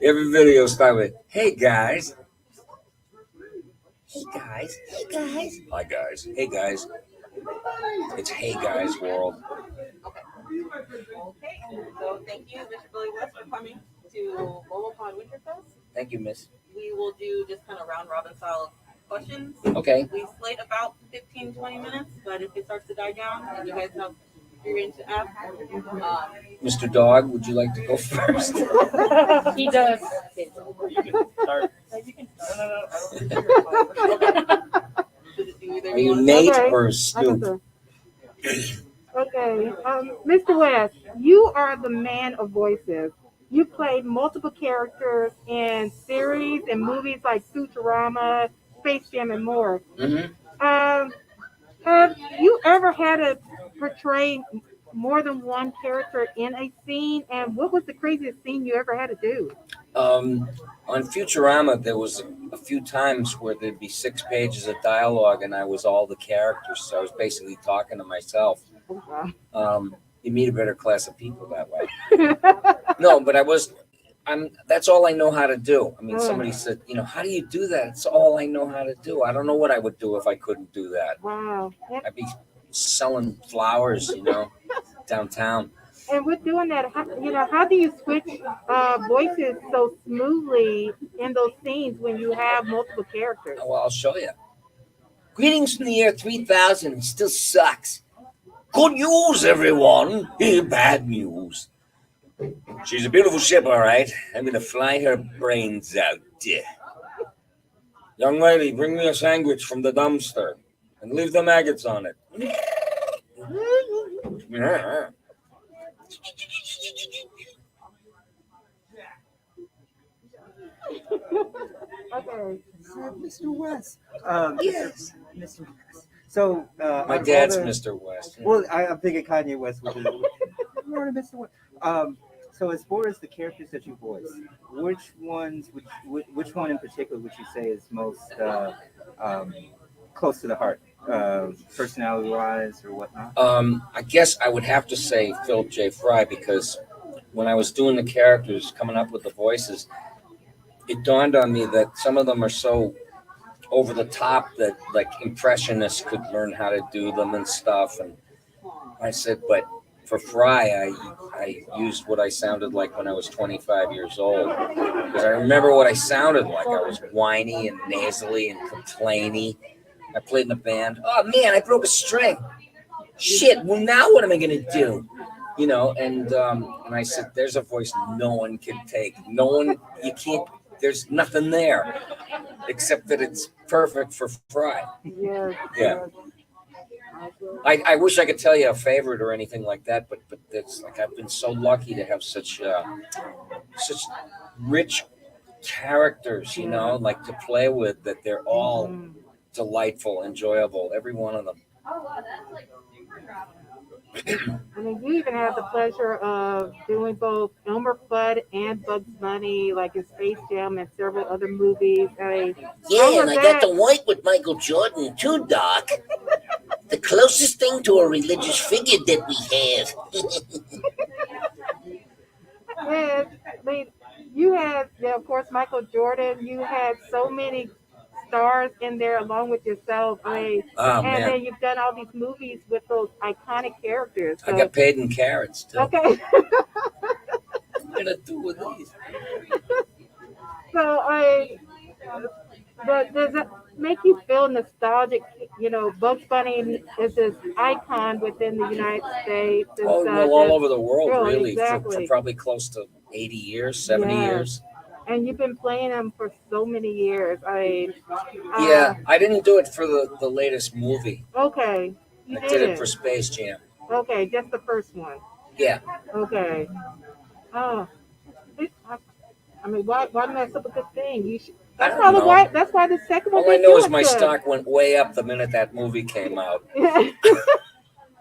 Every video start with, "Hey guys, hey guys, hey guys, hi guys, hey guys." It's "Hey guys" world. Okay, so thank you, Mr. Billy West, for coming to MomoCon Winterfest. Thank you, Miss. We will do just kind of round robin style questions. Okay. We slate about 15-20 minutes, but if it starts to die down and you guys have you're going to ask, Mr. Dog, would you like to go first? He does. you can start. You can start. Are you Nate Okay. or Snoop? Okay, Mr. West, you are the man of voices. You played multiple characters in series and movies like Futurama, Space Jam, and more. Mm-hmm. Have you ever had to portray more than one character in a scene? And what was the craziest scene you ever had to do? On Futurama, there was a few times where there'd be 6 pages of dialogue, and I was all the characters, so I was basically talking to myself. You meet a better class of people that way. No, but that's all I know how to do. I mean, somebody said, how do you do that? It's all I know how to do. I don't know what I would do if I couldn't do that. Wow. I'd be selling flowers, downtown. And with doing that, how do you switch voices so smoothly in those scenes when you have multiple characters? Well, I'll show you. Greetings from the year 3000. It still sucks. Good news, everyone. Bad news. She's a beautiful ship, all right. I'm going to fly her brains out. Young lady, bring me a sandwich from the dumpster and leave the maggots on it. Okay. So, Mr. West. Yes. Mr. West. So, my dad's Mr. West. Well, I'm thinking Kanye West. Which is, Mr. West. So, as far as the characters that you voice, which one in particular would you say is most close to the heart, personality-wise or whatnot? I guess I would have to say Philip J. Fry, because when I was doing the characters, coming up with the voices, it dawned on me that some of them are so over the top that like impressionists could learn how to do them and stuff. And I said, but for Fry, I used what I sounded like when I was 25 years old, because I remember what I sounded like. I was whiny and nasally and complainy. I played in a band. Oh man, I broke a string. Shit. Well, now what am I gonna do? And I said, there's a voice no one can take. No one, you can't. There's nothing there, except that it's perfect for Fry. Yeah. I wish I could tell you a favorite or anything like that, but it's like I've been so lucky to have such rich characters, like to play with, that they're all delightful, enjoyable, every one of them. I mean, you even had the pleasure of doing both Elmer Fudd and Bugs Bunny, like in Space Jam and several other movies. Yeah, and I got to work with Michael Jordan too, Doc. The closest thing to a religious figure that we have. And I mean, you had, of course, Michael Jordan. You had so many stars in there along with yourself. And then you've done all these movies with those iconic characters. So. I got paid in carrots too. Okay. What am I gonna do with these? But does it make you feel nostalgic? Bugs Bunny is this icon within the United States. All over the world, really, exactly. for probably close to 80 years, 70 years. And you've been playing them for so many years. I didn't do it for the latest movie. Okay. I did it for Space Jam. Okay, just the first one. Yeah. Okay. Oh. I mean, why mess up a good thing? You should. That's why the second one. All I know is my stock went way up the minute that movie came out.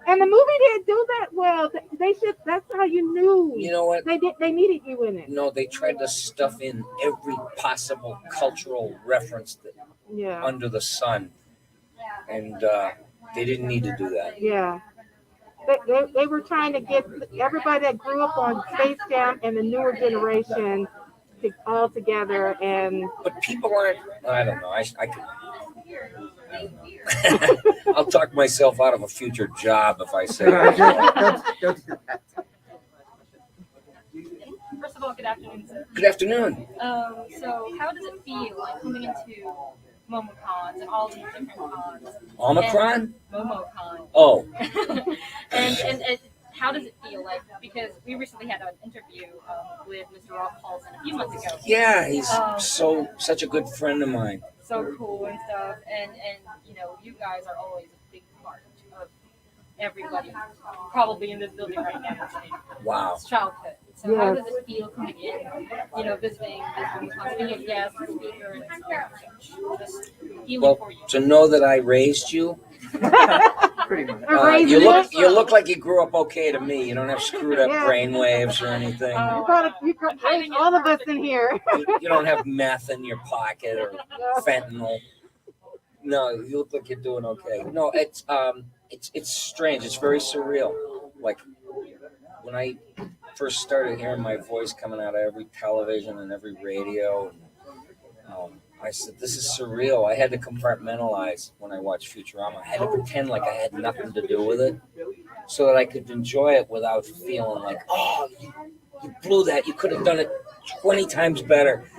And the movie didn't do that well. They should. That's how you knew. You know what? They needed you in it. No, they tried to stuff in every possible cultural reference under the sun, and they didn't need to do that. Yeah. They were trying to get everybody that grew up on Space Jam and the newer generation all together. And But people aren't. I don't know. I could. I don't know. I'll talk myself out of a future job if I say that. Don't do that. First of all, good afternoon, sir. Good afternoon. So how does it feel like coming into MomoCons and all these different cons? Omicron? MomoCon. Oh. and how does it feel like? Because we recently had an interview with Mr. Rob Paulson a few months ago. Yeah, he's such a good friend of mine. So cool and stuff, and you know, you guys are always a big part of everybody, probably in this building right now. Wow. It's childhood. So how does it feel coming in, you know, visiting being a guest, speaker, and such? Just feeling for you. To know that I raised you, Pretty much. you look like you grew up okay to me. You don't have screwed up brain waves or anything. you raised all of us in here. You don't have meth in your pocket or fentanyl. No, you look like you're doing okay. No, it's strange. It's very surreal. Like when I first started hearing my voice coming out of every television and every radio, I said, this is surreal. I had to compartmentalize when I watched Futurama. I had to pretend like I had nothing to do with it so that I could enjoy it without feeling like, oh, you blew that. You could have done it 20 times better.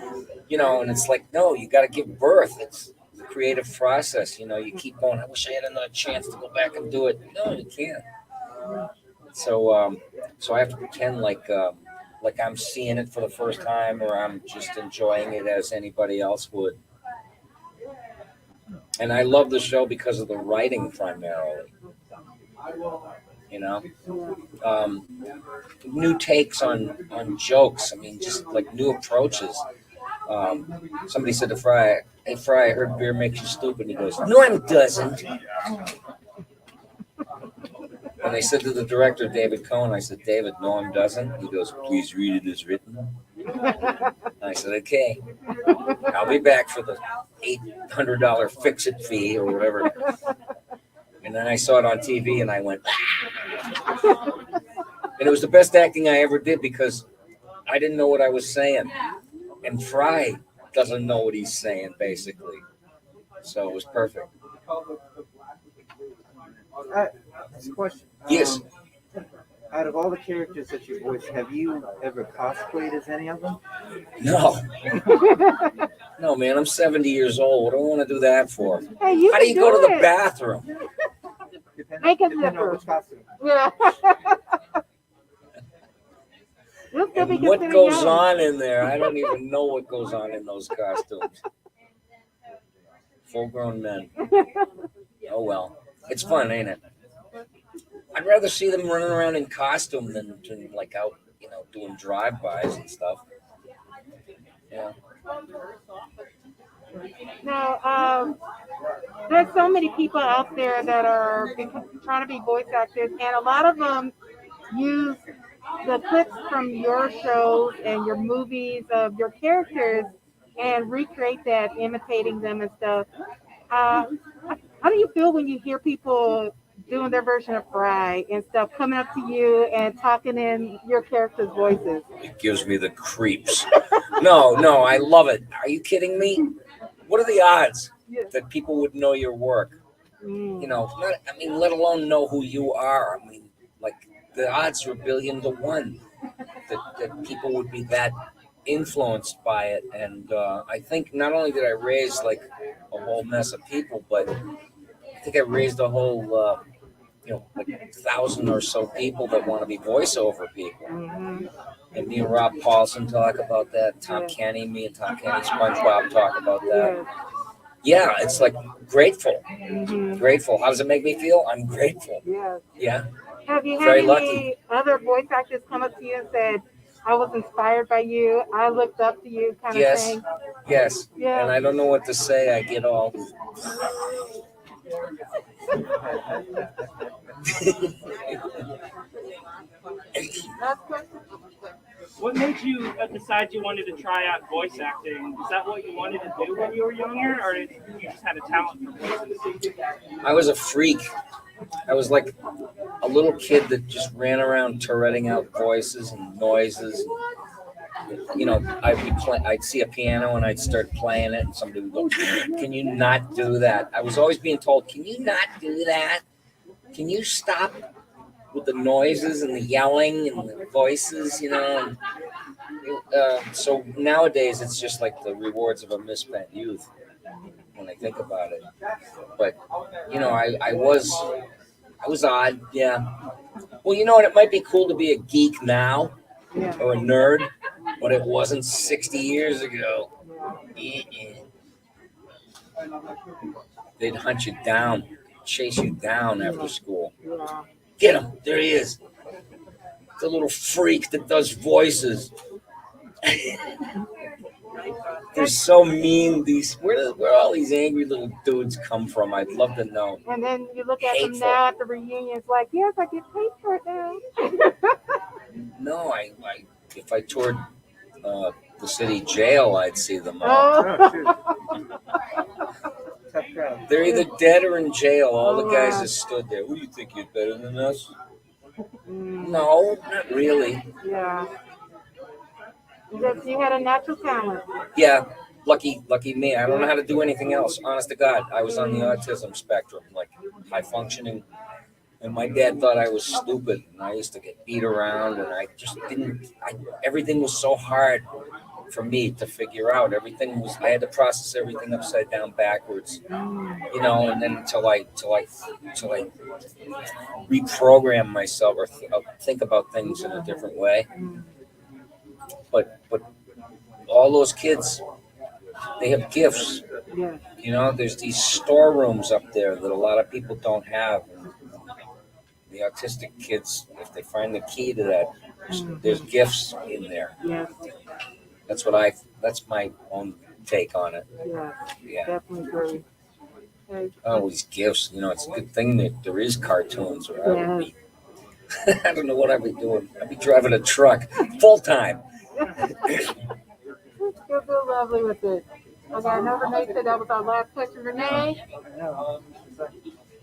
You know, and it's like, no, you got to give birth. It's the creative process. You know, you keep going, I wish I had another chance to go back and do it. No, you can't. So I have to pretend like I'm seeing it for the first time, or I'm just enjoying it as anybody else would. And I love the show because of the writing primarily. You know, new takes on jokes. I mean, just like new approaches. Somebody said to Fry, "Hey Fry, I heard beer makes you stupid." And he goes, "No, it doesn't." And they said to the director, David Cohen, I said, "David, no, it doesn't." He goes, "Please read it as written." I said, "Okay, I'll be back for the $800 fix-it fee or whatever." And then I saw it on TV and I went, ah! And it was the best acting I ever did because I didn't know what I was saying. And Fry doesn't know what he's saying, basically. So it was perfect. That's a question. Yes. Out of all the characters that you voiced, have you ever cosplayed as any of them? No. No, man, I'm 70 years old. What do I want to do that for? Hey, How do you go to the bathroom? Depending on which costume. Yeah. And what goes on in there? I don't even know what goes on in those costumes. Full-grown men. Oh, well. It's fun, ain't it? I'd rather see them running around in costume than like out, you know, doing drive-bys and stuff. Yeah. Now, there's so many people out there that are trying to be voice actors, and a lot of them use the clips from your shows and your movies of your characters and recreate that, imitating them and stuff. How do you feel when you hear people doing their version of Fry and stuff, coming up to you and talking in your characters' voices? It gives me the creeps. No, I love it. Are you kidding me? What are the odds that people would know your work? You know, let alone know who you are. I mean, like, the odds are 1 billion to 1 that people would be that influenced by it. And I think not only did I raise like a whole mess of people, but I think I raised a whole, like 1,000 or so people that want to be voiceover people. And me and Rob Paulson talk about that. Me and Tom Kenny, SpongeBob talk about that. Yeah, it's like grateful. Grateful. How does it make me feel? I'm grateful. Yeah. Have you had Very any lucky. other voice actors come up to you and said, "I was inspired by you, I looked up to you," kind of thing? Yes. Yeah. And I don't know what to say. I get all. What made you decide you wanted to try out voice acting? Is that what you wanted to do when you were younger, or did you just had a talent for voices? I was a freak. I was like a little kid that just ran around Touretting out voices and noises. you know, I'd see a piano and I'd start playing it, and somebody would go, "Can you not do that?" I was always being told, "Can you not do that? Can you stop with the noises and the yelling and the voices?" You know. And, so nowadays, it's just like the rewards of a misspent youth when I think about it. But you know, I was odd, yeah. Well, you know what? It might be cool to be a geek now or a nerd, but it wasn't 60 years ago. They'd hunt you down, chase you down after school. Get him! There he is. The little freak that does voices. They're so mean. Where all these angry little dudes come from? I'd love to know. And then you look at them now at the reunions, like, yes, I get paid for it now. No, if I toured the city jail, I'd see them all. They're either dead or in jail. All the guys that stood there. Who do you think you're better than us? No, not really. Yeah. You had a natural talent. Yeah, lucky me. I don't know how to do anything else. Honest to God, I was on the autism spectrum, like high functioning, and my dad thought I was stupid, and I used to get beat around, and I just didn't. Everything was so hard for me to figure out. I had to process everything upside down, backwards, you know, and then until I reprogram myself or think about things in a different way. But all those kids, they have gifts. Yeah. You know, there's these storerooms up there that a lot of people don't have. The autistic kids, if they find the key to that, there's gifts in there. Yes. That's my own take on it. Yeah. Definitely agree. Oh, these gifts, you know, it's a good thing that there is cartoons, or I would be, I don't know what I'd be doing. I'd be driving a truck full time. You're so lovely with it. Okay, I know Renee said that was our last question. Renee?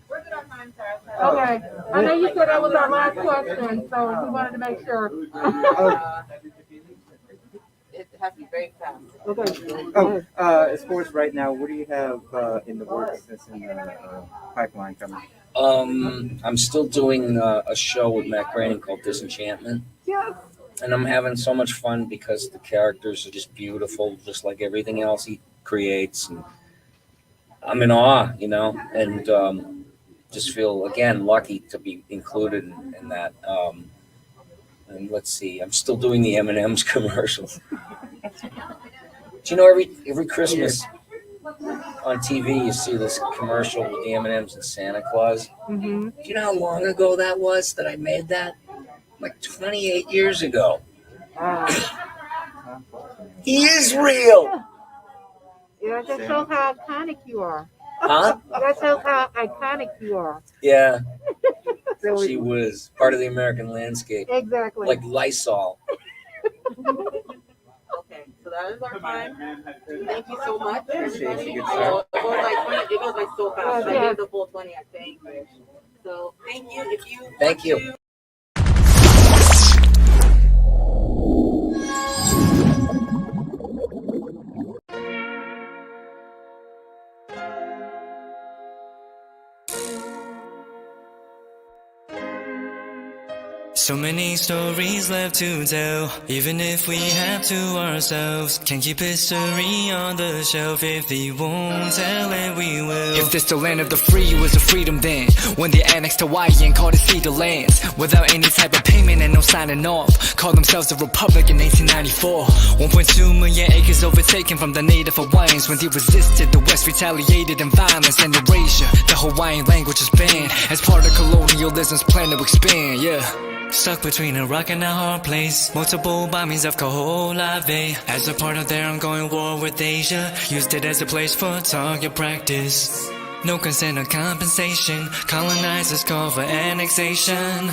We're good on time, sir. Okay. I know you said that was our last question, so we wanted to make sure. It has to be very fast. Okay. As far as right now, what do you have in the works that's in the pipeline coming? I'm still doing a show with Matt Groening called Disenchantment. Yes. And I'm having so much fun because the characters are just beautiful, just like everything else he creates. And I'm in awe, you know, and just feel, again, lucky to be included in that. And let's see, I'm still doing the M&M's commercials. Do you know every Christmas on TV you see this commercial with the M&M's and Santa Claus? Mm-hmm. Do you know how long ago that was that I made that? Like 28 years ago. He is real. Yeah, that shows how iconic you are. Huh? That shows how iconic you are. Yeah. She was part of the American landscape. Exactly. Like Lysol. Okay, so that is our time. Thank you so much, everybody. It goes like so fast. Yeah. I gave the full 20, I think. So thank you. Thank you. So many stories left to tell, even if we have to ourselves. Can't keep history on the shelf. If they won't tell it, we will. If this the land of the free, it was a freedom then, when they annexed Hawaii and called it Cedar Lands, without any type of payment and no signing off. Called themselves the Republic in 1894. 1.2 million acres overtaken from the native Hawaiians. When they resisted, the West retaliated in violence and erasure. The Hawaiian language is banned as part of colonialism's plan to expand, yeah. Stuck between a rock and a hard place. Multiple bombings of Kaho'olawe as a part of their ongoing war with Asia. Used it as a place for target practice. No consent or compensation. Colonizers call for annexation.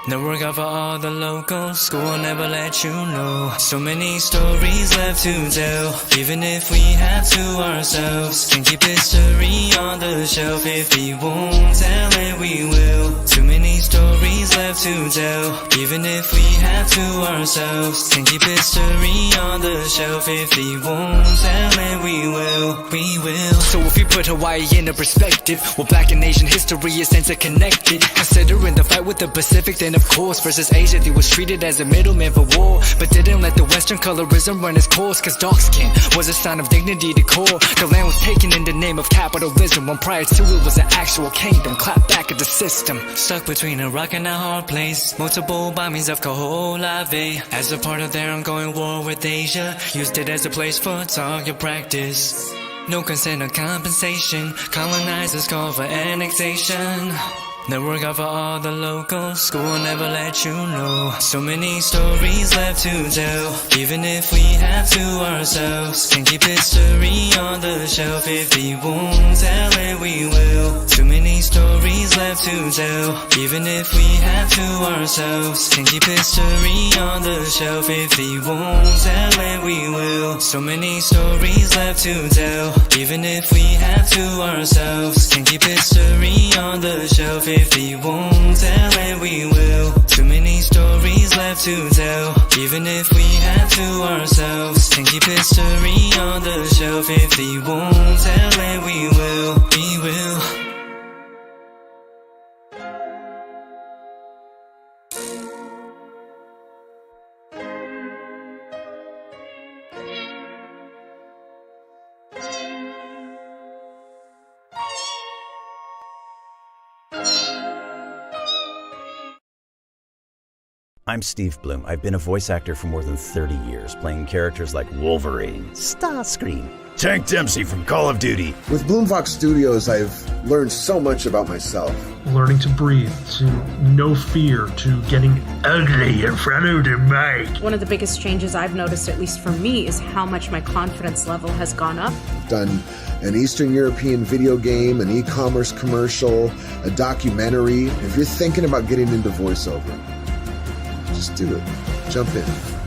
No work out for all the locals. School will never let you know. So many stories left to tell, even if we have to ourselves. Can keep history on the shelf. If we won't tell it, we will. Too many stories left left to tell. Even if we have to ourselves, can keep history on the shelf. If we won't tell it, we will. So if we put Hawaii into perspective, well, Black and Asian history is interconnected. Considering the fight with the Pacific, then of course versus Asia, they was treated as a middleman for war, but didn't let the Western colorism run its course. Cause dark skin was a sign of dignity to core. The land was taken in the name of capitalism, when prior to it was an actual kingdom. Clap back at the system. Stuck between a rock and a hard place. Multiple bombings of Kaho'olawe as a part of their ongoing war with Asia. Used it as a place for target practice. No consent or compensation. Colonizers call for annexation. The work out for all the locals. School never let you know. So many stories left to tell. Even if we have to ourselves, can keep history on the shelf. If we won't tell it, we will. Too many stories left to tell. Even if we have to ourselves, can keep history on the shelf. If we won't tell it, we will. So many stories left to tell. Even if we have to ourselves, can keep history on the shelf. If we won't tell it, we will. Too many stories left to tell. Even if we have to ourselves, can keep history on the shelf. If we won't tell it, we will. We will. I'm Steve Bloom. I've been a voice actor for more than 30 years, playing characters like Wolverine, Starscream, Tank Dempsey from Call of Duty. With Bloomfox Studios, I've learned so much about myself. Learning to breathe, to no fear, to getting ugly in front of the mic. One of the biggest changes I've noticed, at least for me, is how much my confidence level has gone up. Done an Eastern European video game, an e-commerce commercial, a documentary. If you're thinking about getting into voiceover, just do it. Jump in.